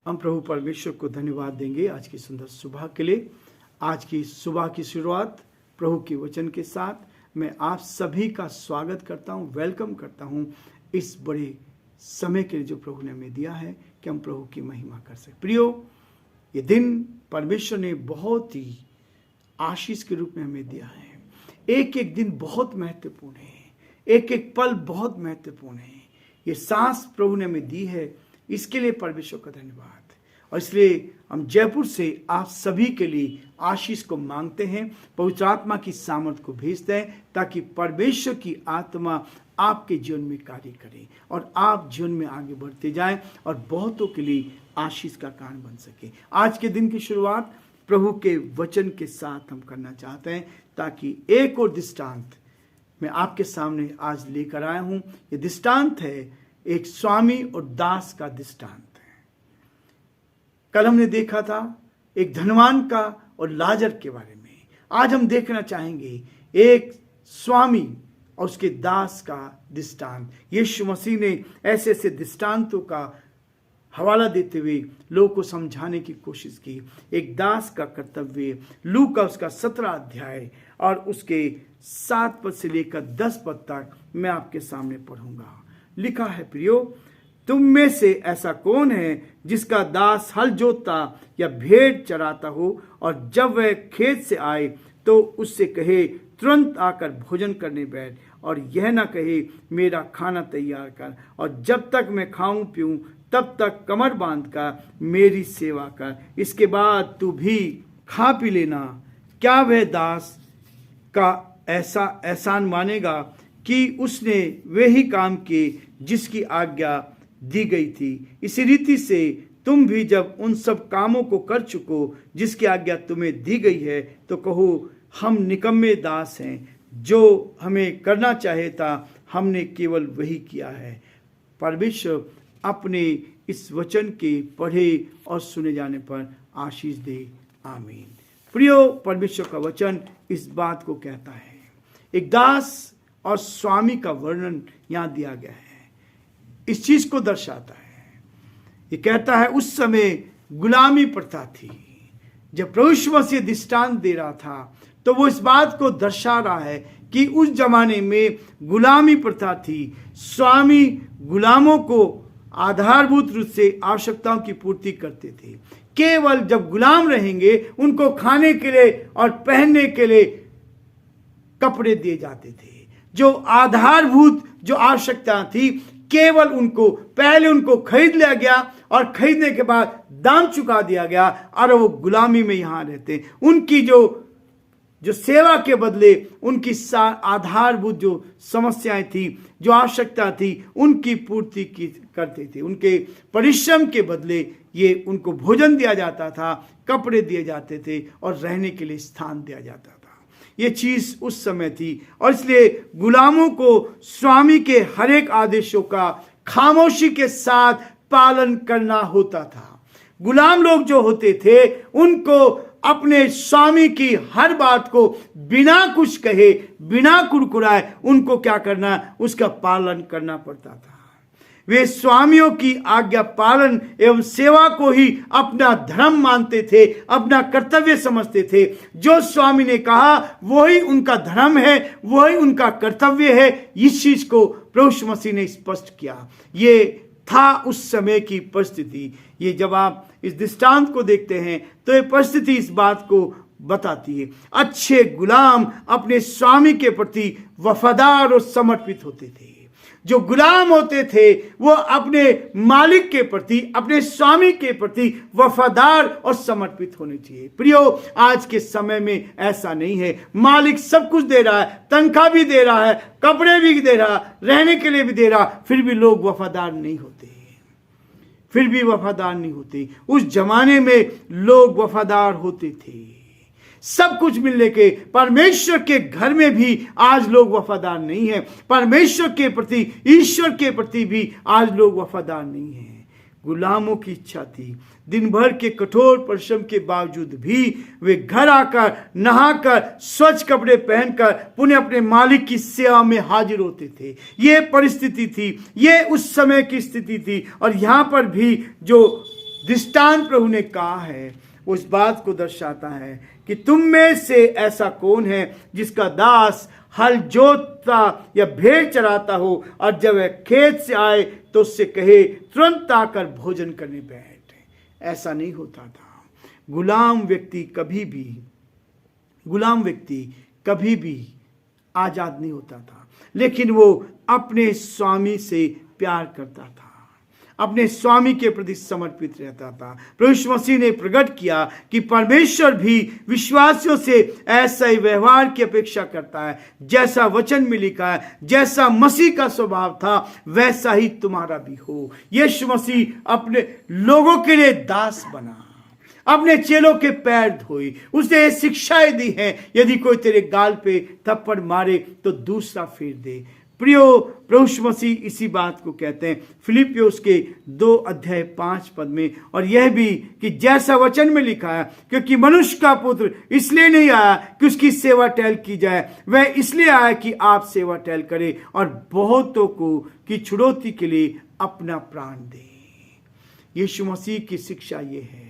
हम प्रभु परमेश्वर को धन्यवाद देंगे आज की सुंदर सुबह के लिए। आज की सुबह की शुरुआत प्रभु के वचन के साथ मैं आप सभी का स्वागत करता हूं, वेलकम करता हूं इस बड़े समय के लिए जो प्रभु ने हमें दिया है कि हम प्रभु की महिमा कर सकें। प्रियो, ये दिन परमेश्वर ने बहुत ही आशीष के रूप में हमें दिया है। एक एक दिन बहुत महत्वपूर्ण है, एक एक पल बहुत महत्वपूर्ण है। ये सांस प्रभु ने हमें दी है, इसके लिए परमेश्वर का धन्यवाद। और इसलिए हम जयपुर से आप सभी के लिए आशीष को मांगते हैं, पवित्र आत्मा की सामर्थ को भेजते हैं ताकि परमेश्वर की आत्मा आपके जीवन में कार्य करे और आप जीवन में आगे बढ़ते जाएं और बहुतों के लिए आशीष का कारण बन सके। आज के दिन की शुरुआत प्रभु के वचन के साथ हम करना चाहते हैं ताकि एक और दृष्टांत मैं आपके सामने आज लेकर आया हूं। ये दृष्टांत है एक स्वामी और दास का दृष्टांत है। कल हमने देखा था एक धनवान का और लाजर के बारे में। आज हम देखना चाहेंगे एक स्वामी और उसके दास का दृष्टांत। यीशु मसीह ने ऐसे ऐसे दृष्टांतों का हवाला देते हुए लोगों को समझाने की कोशिश की। एक दास का कर्तव्य, लू का उसका 17 अध्याय और उसके 7 पद से लेकर 10 पद तक मैं आपके सामने पढ़ूंगा। लिखा है, प्रियो, तुम में से ऐसा कौन है जिसका दास हल जोतता या भेड़ चराता हो और जब वह खेत से आए तो उससे कहे तुरंत आकर भोजन करने बैठ, और यह ना कहे मेरा खाना तैयार कर और जब तक मैं खाऊं पीऊं तब तक कमर बांध कर मेरी सेवा कर, इसके बाद तू भी खा पी लेना। क्या वह दास का ऐसा एहसान मानेगा कि उसने वे ही काम किए जिसकी आज्ञा दी गई थी? इसी रीति से तुम भी जब उन सब कामों को कर चुको जिसकी आज्ञा तुम्हें दी गई है तो कहो हम निकम्मे दास हैं, जो हमें करना चाहे था हमने केवल वही किया है। परमेश्वर अपने इस वचन के पढ़े और सुने जाने पर आशीष दे, आमीन। प्रियो, परमेश्वर का वचन इस बात को कहता है। एक दास और स्वामी का वर्णन यहाँ दिया गया है, इस चीज को दर्शाता है। ये कहता है उस समय गुलामी प्रथा थी। जब प्रभु यीशु मसीह दृष्टांत दे रहा था तो वो इस बात को दर्शा रहा है कि उस जमाने में गुलामी प्रथा थी। स्वामी गुलामों को आधारभूत रूप से आवश्यकताओं की पूर्ति करते थे। केवल जब गुलाम रहेंगे उनको खाने के लिए और पहनने के लिए कपड़े दिए जाते थे। जो आधारभूत जो आवश्यकता थी केवल उनको पहले उनको खरीद लिया गया और खरीदने के बाद दाम चुका दिया गया और वो गुलामी में यहां रहते। उनकी जो सेवा के बदले उनकी आधारभूत जो समस्याएं थी, जो आवश्यकता थी, उनकी पूर्ति करते थे। उनके परिश्रम के बदले ये उनको भोजन दिया जाता था, कपड़े दिए जाते थे और रहने के लिए स्थान दिया जाता था। ये चीज उस समय थी और इसलिए गुलामों को स्वामी के हर एक आदेशों का खामोशी के साथ पालन करना होता था। गुलाम लोग जो होते थे उनको अपने स्वामी की हर बात को बिना कुछ कहे, बिना कुरकुराए उनको क्या करना, उसका पालन करना पड़ता था। वे स्वामियों की आज्ञा पालन एवं सेवा को ही अपना धर्म मानते थे, अपना कर्तव्य समझते थे। जो स्वामी ने कहा वही उनका धर्म है, वही उनका कर्तव्य है। इस चीज को प्रभु यीशु मसीह ने स्पष्ट किया। ये था उस समय की परिस्थिति। ये जब आप इस दृष्टांत को देखते हैं तो ये परिस्थिति इस बात को बताती है। अच्छे गुलाम अपने स्वामी के प्रति वफादार और समर्पित होते थे। जो गुलाम होते थे वो अपने मालिक के प्रति, अपने स्वामी के प्रति वफादार और समर्पित होने चाहिए। प्रियो, आज के समय में ऐसा नहीं है। मालिक सब कुछ दे रहा है, तनख्वाह भी दे रहा है, कपड़े भी दे रहा, रहने के लिए भी दे रहा, फिर भी लोग वफादार नहीं होते, फिर भी वफादार नहीं होते। उस जमाने में लोग वफादार होते थे। सब कुछ मिलने के परमेश्वर के घर में भी आज लोग वफादार नहीं है। परमेश्वर के प्रति, ईश्वर के प्रति भी आज लोग वफादार नहीं है। गुलामों की इच्छा थी, दिन भर के कठोर परिश्रम के बावजूद भी वे घर आकर नहाकर स्वच्छ कपड़े पहनकर पुनः अपने मालिक की सेवा में हाजिर होते थे। ये परिस्थिति थी, ये उस समय की स्थिति थी। और यहाँ पर भी जो दृष्टांत प्रभु ने कहा है उस बात को दर्शाता है कि तुम में से ऐसा कौन है जिसका दास हल जोतता या भेड़ चराता हो और जब वह खेत से आए तो उससे कहे तुरंत आकर भोजन करने बैठ। ऐसा नहीं होता था। गुलाम व्यक्ति कभी भी आजाद नहीं होता था, लेकिन वो अपने स्वामी से प्यार करता था, अपने स्वामी के प्रति समर्पित रहता था। प्रभु यीशु मसीह ने प्रकट किया कि परमेश्वर भी विश्वासियों से ऐसा ही व्यवहार की अपेक्षा करता है। जैसा वचन में लिखा है, जैसा मसीह का स्वभाव था वैसा ही तुम्हारा भी हो। यीशु मसीह अपने लोगों के लिए दास बना, अपने चेलों के पैर धोए, उसने ये शिक्षाएं दी हैं, यदि कोई तेरे गाल पे थप्पड़ मारे तो दूसरा फेर दे। प्रियो, प्रभु यीशु मसीह इसी बात को कहते हैं फिलिपियोस के 2:5 में, और यह भी कि जैसा वचन में लिखा है, क्योंकि मनुष्य का पुत्र इसलिए नहीं आया कि उसकी सेवा टहल की जाए, वह इसलिए आया कि आप सेवा टहल करें और बहुतों को की छुड़ौती के लिए अपना प्राण दे। यीशु मसीह की शिक्षा ये है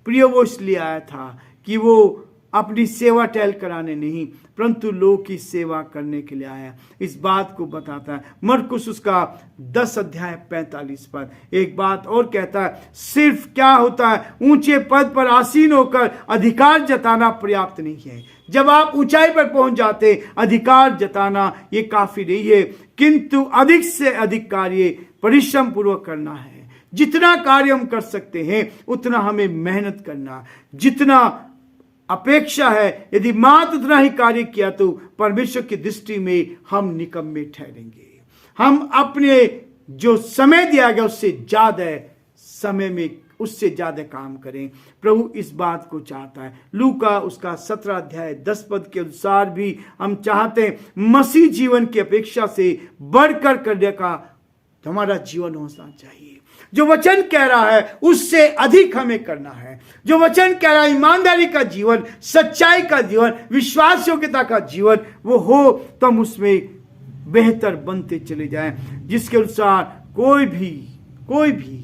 प्रियो, वो इसलिए आया था कि वो अपनी सेवा टहल कराने नहीं, परंतु लोग की सेवा करने के लिए आया। इस बात को बताता है मरकुस उसका 10:45 एक बात और कहता है, सिर्फ क्या होता है ऊंचे पद पर आसीन होकर अधिकार जताना पर्याप्त नहीं है। जब आप ऊंचाई पर पहुंच जाते, अधिकार जताना ये काफी नहीं है, किंतु अधिक से अधिक कार्य परिश्रम पूर्वक करना है। जितना कार्य हम कर सकते हैं उतना हमें मेहनत करना, जितना अपेक्षा है यदि मात्र उतना ही कार्य किया तो परमेश्वर की दृष्टि में हम निकम्मे ठहरेंगे। हम अपने जो समय दिया गया उससे ज्यादा समय में उससे ज्यादा काम करें। प्रभु इस बात को चाहता है। लूका उसका 17:10 के अनुसार भी हम चाहते हैं मसीह जीवन की अपेक्षा से बढ़कर करने का हमारा जीवन होना चाहिए। जो वचन कह रहा है उससे अधिक हमें करना है। जो वचन कह रहा है ईमानदारी का जीवन, सच्चाई का जीवन, विश्वासयोग्यता का जीवन वो हो तो हम उसमें बेहतर बनते चले जाएं, जिसके अनुसार कोई भी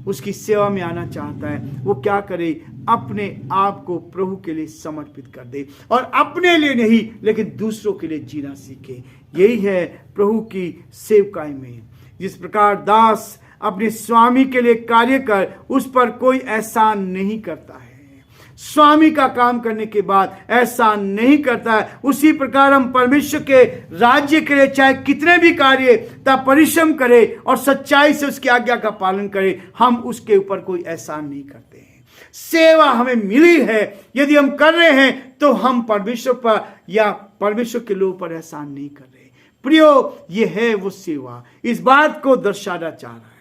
उसकी सेवा में आना चाहता है वो क्या करे, अपने आप को प्रभु के लिए समर्पित कर दे और अपने लिए नहीं लेकिन दूसरों के लिए जीना सीखे। यही है प्रभु की सेवकाई में। जिस प्रकार दास अपने स्वामी के लिए कार्य कर उस पर कोई एहसान नहीं करता है, स्वामी का काम करने के बाद एहसान नहीं करता है, उसी प्रकार हम परमेश्वर के राज्य के लिए चाहे कितने भी कार्य तब परिश्रम करें और सच्चाई से उसकी आज्ञा का पालन करें, हम उसके ऊपर कोई एहसान नहीं करते हैं। सेवा हमें मिली है, यदि हम कर रहे हैं तो हम परमेश्वर पर या परमेश्वर के लोगों पर एहसान नहीं कर रहे। प्रियो, ये है वो सेवा। इस बात को दर्शाना चाह रहा है।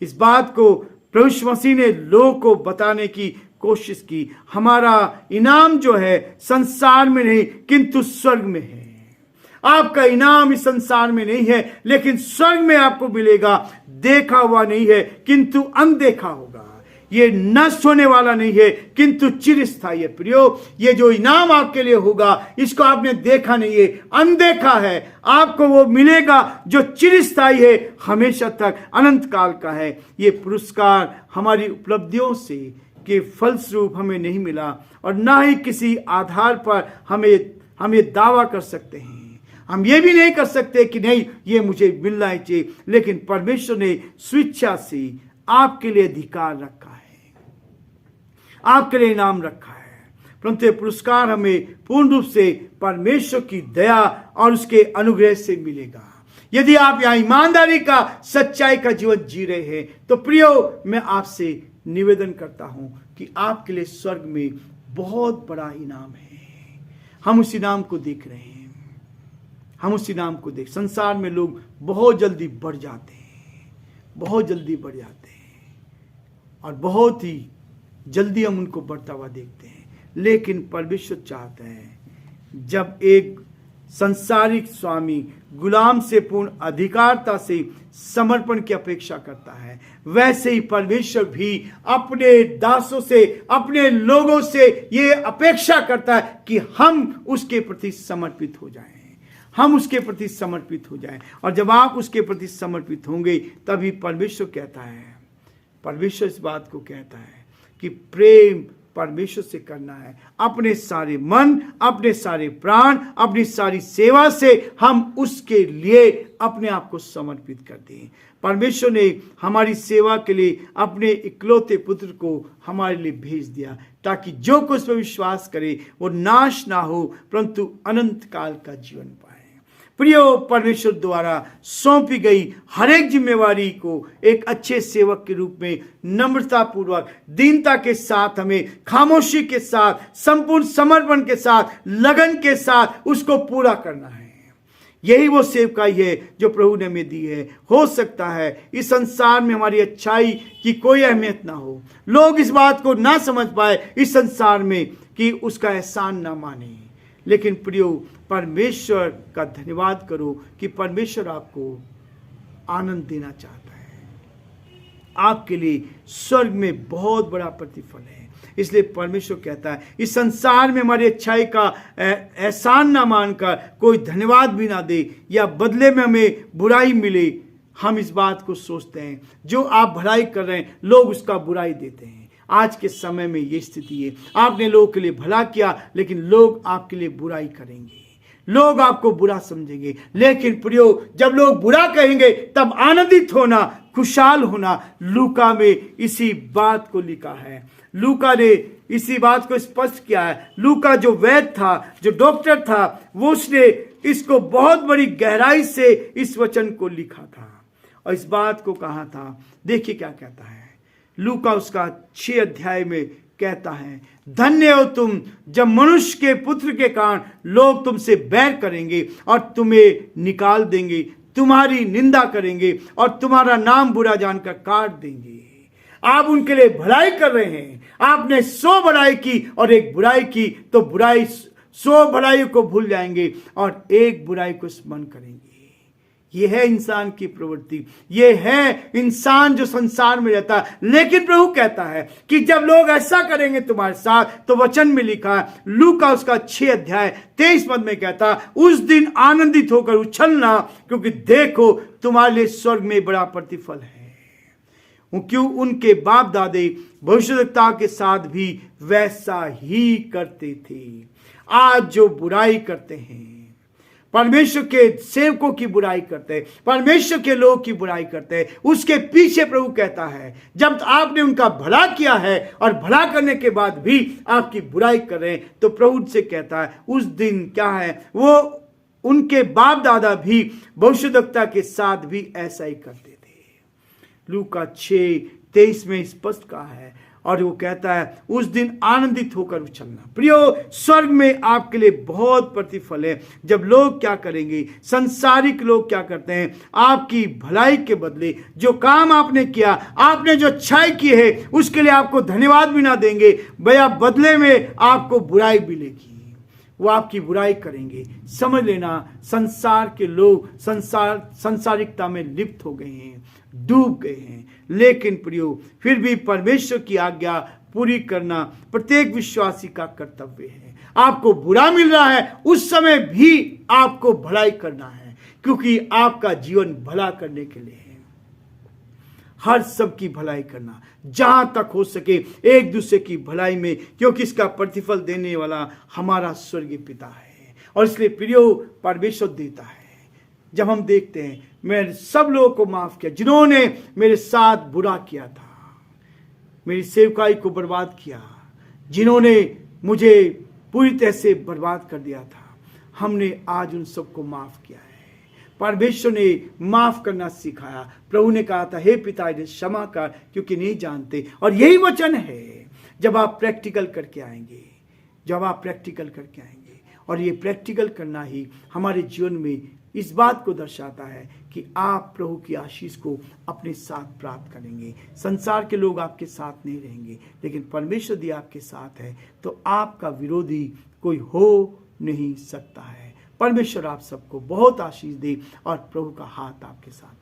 इस बात को प्रभु यीशु मसीह ने लोगों को बताने की कोशिश की। हमारा इनाम जो है संसार में नहीं किंतु स्वर्ग में है। आपका इनाम इस संसार में नहीं है लेकिन स्वर्ग में आपको मिलेगा। देखा हुआ नहीं है किंतु अनदेखा होगा। ये नष्ट होने वाला नहीं है किंतु चिरस्थायी है। प्रियो, ये जो इनाम आपके लिए होगा इसको आपने देखा नहीं है, अनदेखा है। आपको वो मिलेगा जो चिरस्थायी है, हमेशा तक अनंत काल का है। ये पुरस्कार हमारी उपलब्धियों से के फलस्वरूप हमें नहीं मिला और ना ही किसी आधार पर हमें दावा कर सकते हैं। हम ये भी नहीं कर सकते कि नहीं ये मुझे मिलना ही चाहिए, लेकिन परमेश्वर ने स्वेच्छा से आपके लिए अधिकार रखा है, आपके लिए इनाम रखा है। परंतु ये पुरस्कार हमें पूर्ण रूप से परमेश्वर की दया और उसके अनुग्रह से मिलेगा। यदि आप यहाँ ईमानदारी का, सच्चाई का जीवन जी रहे हैं तो प्रियो, मैं आपसे निवेदन करता हूं कि आपके लिए स्वर्ग में बहुत बड़ा इनाम है। हम उस इनाम को देख रहे हैं। हम उस इनाम को देख, संसार में लोग बहुत जल्दी बढ़ जाते हैं, बहुत जल्दी बढ़ जाते हैं और बहुत ही जल्दी हम उनको बढ़ता हुआ देखते हैं। लेकिन परमेश्वर चाहता है जब एक संसारिक स्वामी गुलाम से पूर्ण अधिकारता से समर्पण की अपेक्षा करता है, वैसे ही परमेश्वर भी अपने दासों से, अपने लोगों से ये अपेक्षा करता है कि हम उसके प्रति समर्पित हो जाएं। हम उसके प्रति समर्पित हो जाएं। और जब आप उसके प्रति समर्पित होंगे तभी परमेश्वर कहता है परमेश्वर इस बात को कहता है कि प्रेम परमेश्वर से करना है, अपने सारे मन, अपने सारे प्राण, अपनी सारी सेवा से हम उसके लिए अपने आप को समर्पित कर दें। परमेश्वर ने हमारी सेवा के लिए अपने इकलौते पुत्र को हमारे लिए भेज दिया, ताकि जो कुछ उस पर विश्वास करे वो नाश ना हो, परंतु अनंत काल का जीवन पाए। प्रियो, परमेश्वर द्वारा सौंपी गई हर एक जिम्मेवारी को एक अच्छे सेवक के रूप में नम्रता पूर्वक, दीनता के साथ, हमें खामोशी के साथ, संपूर्ण समर्पण के साथ, लगन के साथ उसको पूरा करना है। यही वो सेवकाई है जो प्रभु ने हमें दी है। हो सकता है इस संसार में हमारी अच्छाई की कोई अहमियत ना हो, लोग इस बात को ना समझ पाए इस संसार में कि उसका एहसान ना माने, लेकिन प्रियो, परमेश्वर का धन्यवाद करो कि परमेश्वर आपको आनंद देना चाहता है। आपके लिए स्वर्ग में बहुत बड़ा प्रतिफल है। इसलिए परमेश्वर कहता है इस संसार में हमारी अच्छाई का एहसान ना मानकर कोई धन्यवाद भी ना दे या बदले में हमें बुराई मिले। हम इस बात को सोचते हैं जो आप भलाई कर रहे हैं लोग उसका बुराई देते हैं। आज के समय में ये स्थिति है, आपने लोगों के लिए भला किया लेकिन लोग आपके लिए बुराई करेंगे, लोग आपको बुरा समझेंगे। लेकिन प्रियो, जब लोग बुरा कहेंगे तब आनंदित होना, खुशहाल होना। लूका में इसी बात को लिखा है, लूका ने इसी बात को स्पष्ट किया है। लूका जो वैद्य था, जो डॉक्टर था, वो उसने इसको बहुत बड़ी गहराई से इस वचन को लिखा था और इस बात को कहा था। देखिए क्या कहता है लूका उसका 6 अध्याय में कहता है, धन्य हो तुम जब मनुष्य के पुत्र के कारण लोग तुमसे बैर करेंगे और तुम्हें निकाल देंगे, तुम्हारी निंदा करेंगे और तुम्हारा नाम बुरा जानकर काट देंगे। आप उनके लिए भलाई कर रहे हैं। आपने 100 भलाई की और एक बुराई की तो बुराई 100 भलाई को भूल जाएंगे और एक बुराई को स्मरण करेंगे। यह है इंसान की प्रवृत्ति, यह है इंसान जो संसार में रहता है। लेकिन प्रभु कहता है कि जब लोग ऐसा करेंगे तुम्हारे साथ, तो वचन में लिखा है लूका उसका 6 अध्याय 23 पद में कहता, उस दिन आनंदित होकर उछलना, क्योंकि देखो तुम्हारे लिए स्वर्ग में बड़ा प्रतिफल है। क्यों उनके बाप दादे भविष्यवक्ता के साथ भी वैसा ही करते थे। आज जो बुराई करते हैं, परमेश्वर के सेवकों की बुराई करते हैं, परमेश्वर के लोग की बुराई करते हैं, उसके पीछे प्रभु कहता है जब आपने उनका भला किया है और भला करने के बाद भी आपकी बुराई कर रहे हैं, तो प्रभु से कहता है उस दिन क्या है, वो उनके बाप दादा भी भविष्यवक्ता के साथ भी ऐसा ही करते थे। लूका 6:23 में स्पष्ट कहा है और वो कहता है उस दिन आनंदित होकर उछलना। प्रियो, स्वर्ग में आपके लिए बहुत प्रतिफल है। जब लोग क्या करेंगे, संसारिक लोग क्या करते हैं, आपकी भलाई के बदले जो काम आपने किया, आपने जो अच्छाई की है, उसके लिए आपको धन्यवाद भी ना देंगे, भैया बदले में आपको बुराई मिलेगी, वो आपकी बुराई करेंगे। समझ लेना, संसार के लोग संसारिकता में लिप्त हो गए हैं, डूब गए हैं। लेकिन प्रियो, फिर भी परमेश्वर की आज्ञा पूरी करना प्रत्येक विश्वासी का कर्तव्य है। आपको बुरा मिल रहा है, उस समय भी आपको भलाई करना है, क्योंकि आपका जीवन भला करने के लिए है। हर सब की भलाई करना, जहां तक हो सके एक दूसरे की भलाई में, क्योंकि इसका प्रतिफल देने वाला हमारा स्वर्गीय पिता है। और इसलिए प्रियो, परमेश्वर देता है। जब हम देखते हैं मैंने सब लोगों को माफ किया जिन्होंने मेरे साथ बुरा किया था, मेरी सेवकाई को बर्बाद किया, जिन्होंने मुझे पूरी तरह से बर्बाद कर दिया था, हमने आज उन सबको माफ किया है। परमेश्वर ने माफ करना सिखाया। प्रभु ने कहा था, हे पिता इन्हें क्षमा कर, क्योंकि नहीं जानते। और यही वचन है जब आप प्रैक्टिकल करके आएंगे, जब आप प्रैक्टिकल करके आएंगे। और ये प्रैक्टिकल करना ही हमारे जीवन में इस बात को दर्शाता है कि आप प्रभु की आशीष को अपने साथ प्राप्त करेंगे। संसार के लोग आपके साथ नहीं रहेंगे, लेकिन परमेश्वर यदि आपके साथ है तो आपका विरोधी कोई हो नहीं सकता है। परमेश्वर आप सबको बहुत आशीष दे और प्रभु का हाथ आपके साथ